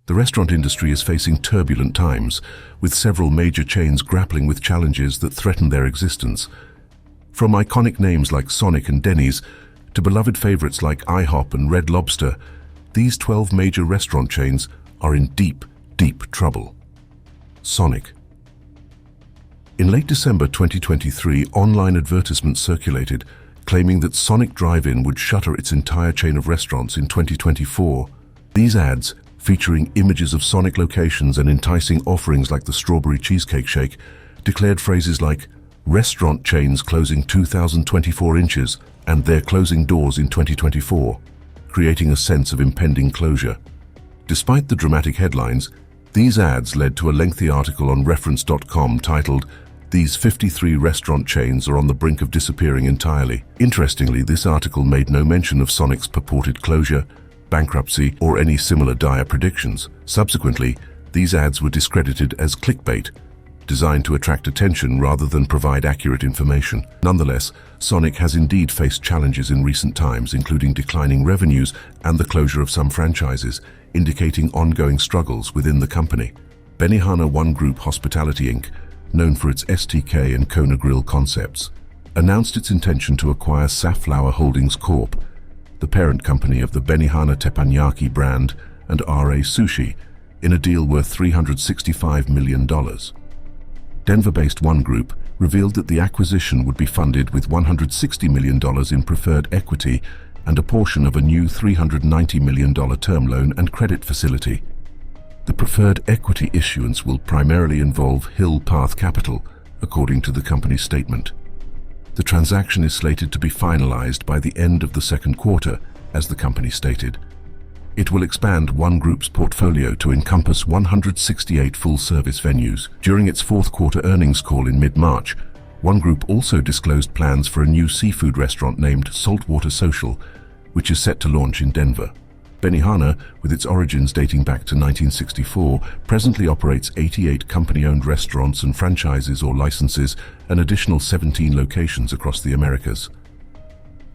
The restaurant industry is facing turbulent times, with several major chains grappling with challenges that threaten their existence. From iconic names like Sonic and Denny's to beloved favorites like IHOP and Red Lobster, these 12 major restaurant chains are in deep, deep trouble. Sonic. In late December 2023, online advertisements circulated claiming that Sonic Drive-In would shutter its entire chain of restaurants in 2024. These ads, featuring images of Sonic locations and enticing offerings like the Strawberry Cheesecake Shake, declared phrases like "restaurant chains closing 2024 inches" and "they're closing doors in 2024, creating a sense of impending closure. Despite the dramatic headlines, these ads led to a lengthy article on reference.com titled, "These 53 restaurant chains are on the brink of disappearing entirely." Interestingly, this article made no mention of Sonic's purported closure, bankruptcy, or any similar dire predictions. Subsequently, these ads were discredited as clickbait, designed to attract attention rather than provide accurate information. Nonetheless, Sonic has indeed faced challenges in recent times, including declining revenues and the closure of some franchises, indicating ongoing struggles within the company. Benihana One Group Hospitality Inc., known for its STK and Kona Grill concepts, announced its intention to acquire Safflower Holdings Corp., the parent company of the Benihana Teppanyaki brand and RA Sushi, in a deal worth $365 million. Denver-based One Group revealed that the acquisition would be funded with $160 million in preferred equity and a portion of a new $390 million term loan and credit facility. The preferred equity issuance will primarily involve Hill Path Capital, according to the company's statement. The transaction is slated to be finalized by the end of the second quarter, as the company stated. It will expand One Group's portfolio to encompass 168 full-service venues. During its fourth quarter earnings call in mid-March, One Group also disclosed plans for a new seafood restaurant named Saltwater Social, which is set to launch in Denver. Benihana, with its origins dating back to 1964, presently operates 88 company-owned restaurants and franchises or licenses, an additional 17 locations across the Americas.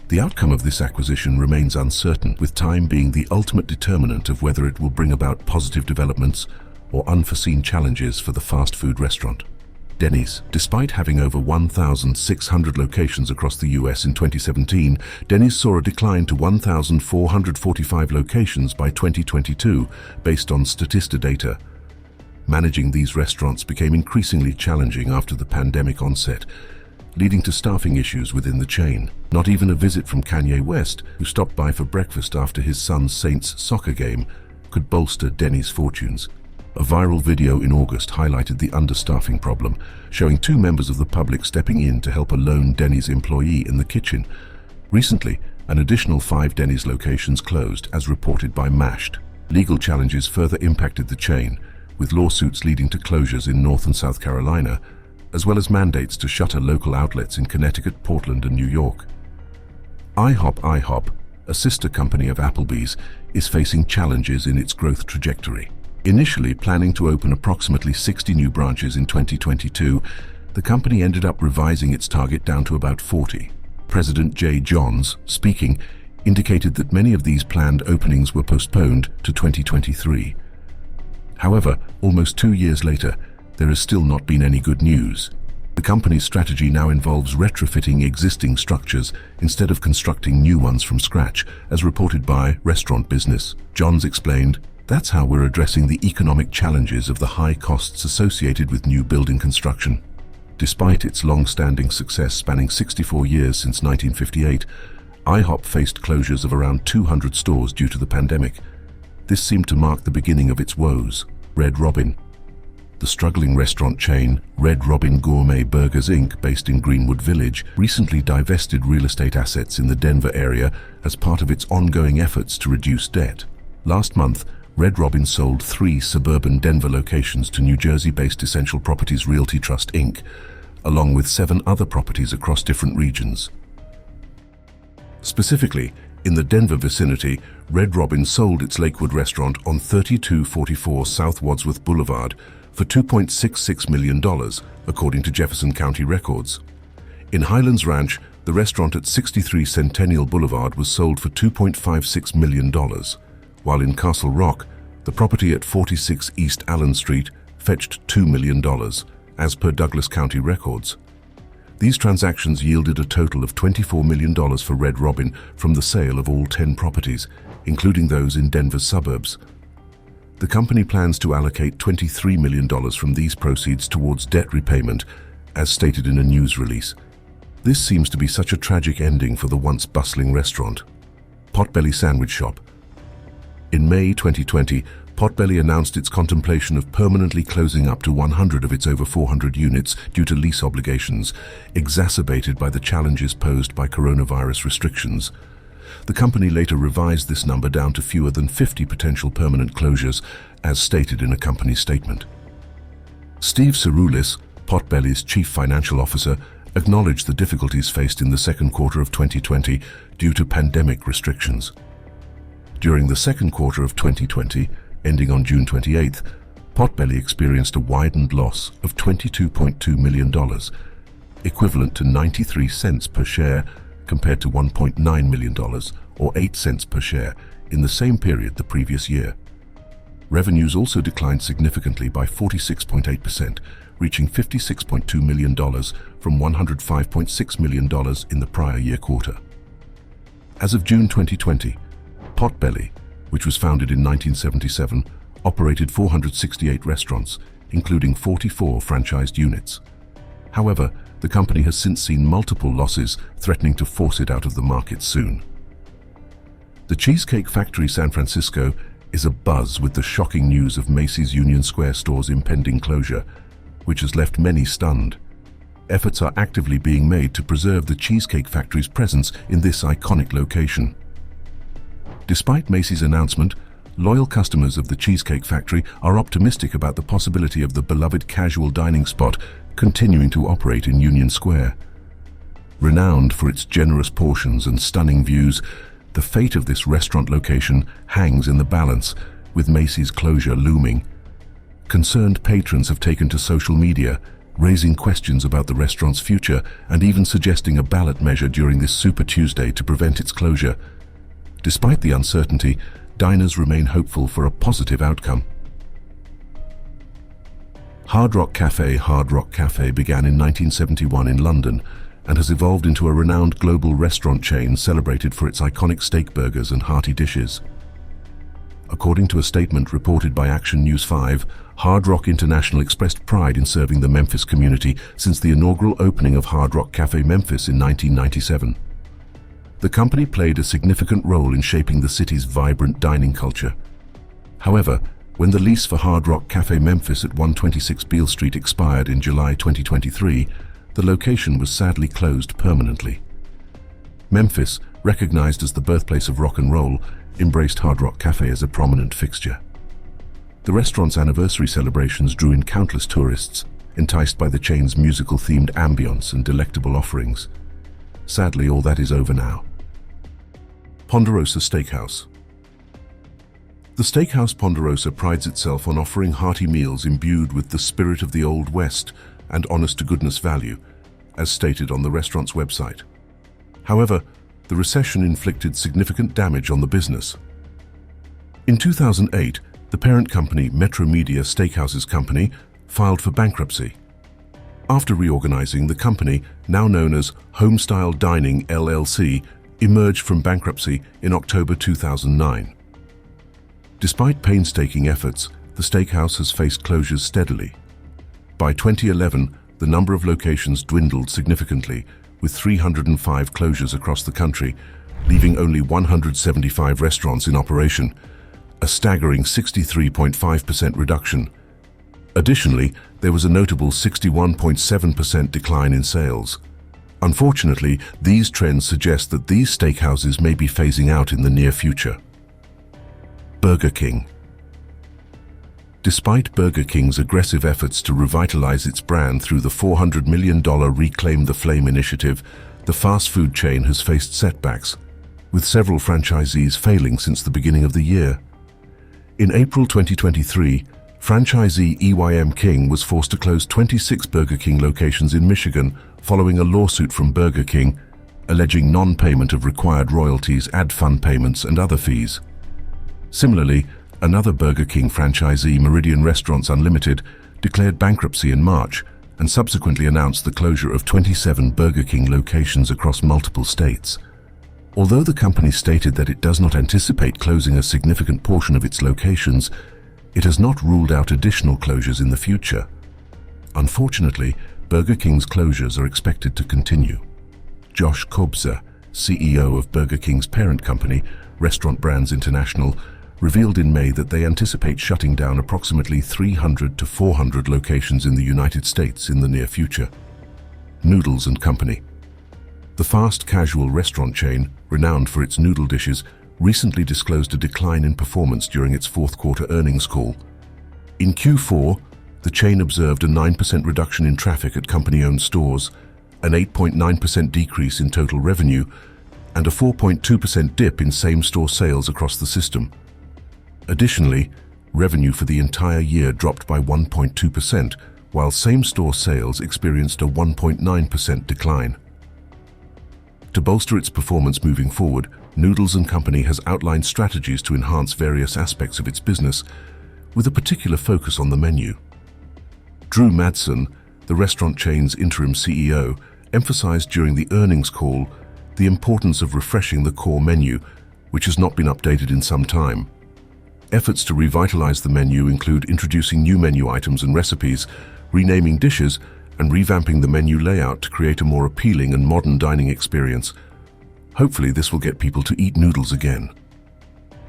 The outcome of this acquisition remains uncertain, with time being the ultimate determinant of whether it will bring about positive developments or unforeseen challenges for the fast food restaurant. Denny's. Despite having over 1,600 locations across the US in 2017, Denny's saw a decline to 1,445 locations by 2022, based on Statista data. Managing these restaurants became increasingly challenging after the pandemic onset, leading to staffing issues within the chain. Not even a visit from Kanye West, who stopped by for breakfast after his son's Saints soccer game, could bolster Denny's fortunes. A viral video in August highlighted the understaffing problem, showing two members of the public stepping in to help a lone Denny's employee in the kitchen. Recently, an additional 5 Denny's locations closed, as reported by Mashed. Legal challenges further impacted the chain, with lawsuits leading to closures in North and South Carolina, as well as mandates to shutter local outlets in Connecticut, Portland, and New York. IHOP, a sister company of Applebee's, is facing challenges in its growth trajectory. Initially planning to open approximately 60 new branches in 2022, the company ended up revising its target down to about 40. President Jay Johns, speaking, indicated that many of these planned openings were postponed to 2023. However, almost 2 years later, there has still not been any good news. The company's strategy now involves retrofitting existing structures instead of constructing new ones from scratch, as reported by Restaurant Business. Johns explained, "That's how we're addressing the economic challenges of the high costs associated with new building construction." Despite its long-standing success spanning 64 years since 1958, IHOP faced closures of around 200 stores due to the pandemic. This seemed to mark the beginning of its woes. Red Robin. The struggling restaurant chain, Red Robin Gourmet Burgers Inc., based in Greenwood Village, recently divested real estate assets in the Denver area as part of its ongoing efforts to reduce debt. Last month, Red Robin sold 3 suburban Denver locations to New Jersey-based Essential Properties Realty Trust Inc., along with 7 other properties across different regions. Specifically, in the Denver vicinity, Red Robin sold its Lakewood restaurant on 3244 South Wadsworth Boulevard for $2.66 million, according to Jefferson County records. In Highlands Ranch, the restaurant at 63 Centennial Boulevard was sold for $2.56 million, while in Castle Rock, The property at 46 East Allen Street fetched $2 million, as per Douglas County records. These transactions yielded a total of $24 million for Red Robin from the sale of all 10 properties, including those in Denver's suburbs. The company plans to allocate $23 million from these proceeds towards debt repayment, as stated in a news release. This seems to be such a tragic ending for the once bustling restaurant. Potbelly Sandwich Shop. In May 2020, Potbelly announced its contemplation of permanently closing up to 100 of its over 400 units due to lease obligations, exacerbated by the challenges posed by coronavirus restrictions. The company later revised this number down to fewer than 50 potential permanent closures, as stated in a company statement. Steve Cerulis, Potbelly's chief financial officer, acknowledged the difficulties faced in the second quarter of 2020 due to pandemic restrictions. During the second quarter of 2020, ending on June 28th, Potbelly experienced a widened loss of $22.2 million, equivalent to 93 cents per share, compared to $1.9 million, or 8 cents per share, in the same period the previous year. Revenues also declined significantly by 46.8%, reaching $56.2 million from $105.6 million in the prior year quarter. As of June 2020, Potbelly, which was founded in 1977, operated 468 restaurants, including 44 franchised units. However, the company has since seen multiple losses, threatening to force it out of the market soon. The Cheesecake Factory San Francisco is abuzz with the shocking news of Macy's Union Square store's impending closure, which has left many stunned. Efforts are actively being made to preserve the Cheesecake Factory's presence in this iconic location. Despite Macy's announcement, loyal customers of the Cheesecake Factory are optimistic about the possibility of the beloved casual dining spot continuing to operate in Union Square. Renowned for its generous portions and stunning views, the fate of this restaurant location hangs in the balance, with Macy's closure looming. Concerned patrons have taken to social media, raising questions about the restaurant's future and even suggesting a ballot measure during this Super Tuesday to prevent its closure. Despite the uncertainty, diners remain hopeful for a positive outcome. Hard Rock Cafe began in 1971 in London and has evolved into a renowned global restaurant chain celebrated for its iconic steak burgers and hearty dishes. According to a statement reported by Action News 5, Hard Rock International expressed pride in serving the Memphis community since the inaugural opening of Hard Rock Cafe Memphis in 1997. The company played a significant role in shaping the city's vibrant dining culture. However, when the lease for Hard Rock Cafe Memphis at 126 Beale Street expired in July 2023, the location was sadly closed permanently. Memphis, recognized as the birthplace of rock and roll, embraced Hard Rock Cafe as a prominent fixture. The restaurant's anniversary celebrations drew in countless tourists, enticed by the chain's musical-themed ambience and delectable offerings. Sadly, all that is over now. Ponderosa Steakhouse. The Steakhouse Ponderosa prides itself on offering hearty meals imbued with the spirit of the Old West and honest-to-goodness value, as stated on the restaurant's website. However, the recession inflicted significant damage on the business. In 2008, the parent company, Metro Media Steakhouses Company, filed for bankruptcy. After reorganizing, the company, now known as Homestyle Dining LLC, emerged from bankruptcy in October 2009. Despite painstaking efforts, the steakhouse has faced closures steadily. By 2011, the number of locations dwindled significantly, with 305 closures across the country, leaving only 175 restaurants in operation, a staggering 63.5% reduction. Additionally, there was a notable 61.7% decline in sales. Unfortunately, these trends suggest that these steakhouses may be phasing out in the near future. Burger King. Despite Burger King's aggressive efforts to revitalize its brand through the $400 million Reclaim the Flame initiative, the fast food chain has faced setbacks, with several franchisees failing since the beginning of the year. In April 2023, franchisee EYM King was forced to close 26 Burger King locations in Michigan following a lawsuit from Burger King alleging non-payment of required royalties, ad fund payments, and other fees. Similarly, Another Burger King franchisee, Meridian Restaurants Unlimited, declared bankruptcy in March and subsequently announced the closure of 27 Burger King locations across multiple states. Although the company stated that it does not anticipate closing a significant portion of its locations, it has not ruled out additional closures in the future. Unfortunately, Burger King's closures are expected to continue. Josh Kobza, CEO of Burger King's parent company, Restaurant Brands International, revealed in May that they anticipate shutting down approximately 300 to 400 locations in the United States in the near future. Noodles & Company. The fast casual restaurant chain, renowned for its noodle dishes, recently disclosed a decline in performance during its fourth quarter earnings call. In Q4, the chain observed a 9% reduction in traffic at company-owned stores, an 8.9% decrease in total revenue, and a 4.2% dip in same-store sales across the system. Additionally, revenue for the entire year dropped by 1.2%, while same-store sales experienced a 1.9% decline. To bolster its performance moving forward, Noodles & Company has outlined strategies to enhance various aspects of its business, with a particular focus on the menu. Drew Madsen, the restaurant chain's interim CEO, emphasized during the earnings call the importance of refreshing the core menu, which has not been updated in some time. Efforts to revitalize the menu include introducing new menu items and recipes, renaming dishes, and revamping the menu layout to create a more appealing and modern dining experience. Hopefully, this will get people to eat noodles again.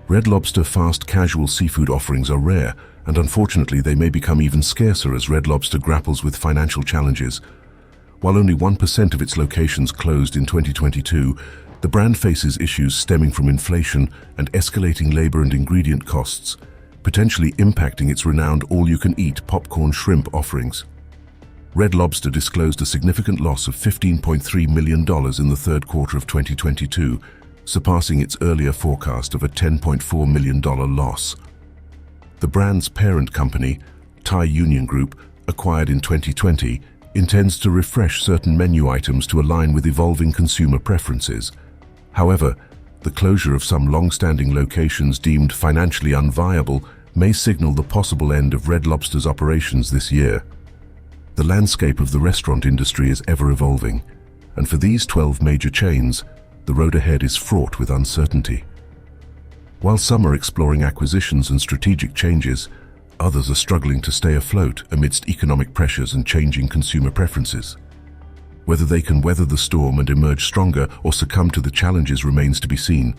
Red Lobster fast casual seafood offerings are rare, and unfortunately they may become even scarcer as Red Lobster grapples with financial challenges. While only 1% of its locations closed in 2022, the brand faces issues stemming from inflation and escalating labor and ingredient costs, potentially impacting its renowned all-you-can-eat popcorn shrimp offerings. Red Lobster disclosed a significant loss of $15.3 million in the third quarter of 2022, surpassing its earlier forecast of a $10.4 million loss. The brand's parent company, Thai Union Group, acquired in 2020, intends to refresh certain menu items to align with evolving consumer preferences. However, the closure of some long-standing locations deemed financially unviable may signal the possible end of Red Lobster's operations this year. The landscape of the restaurant industry is ever evolving, and for these 12 major chains, the road ahead is fraught with uncertainty. While some are exploring acquisitions and strategic changes, others are struggling to stay afloat amidst economic pressures and changing consumer preferences. Whether they can weather the storm and emerge stronger or succumb to the challenges remains to be seen.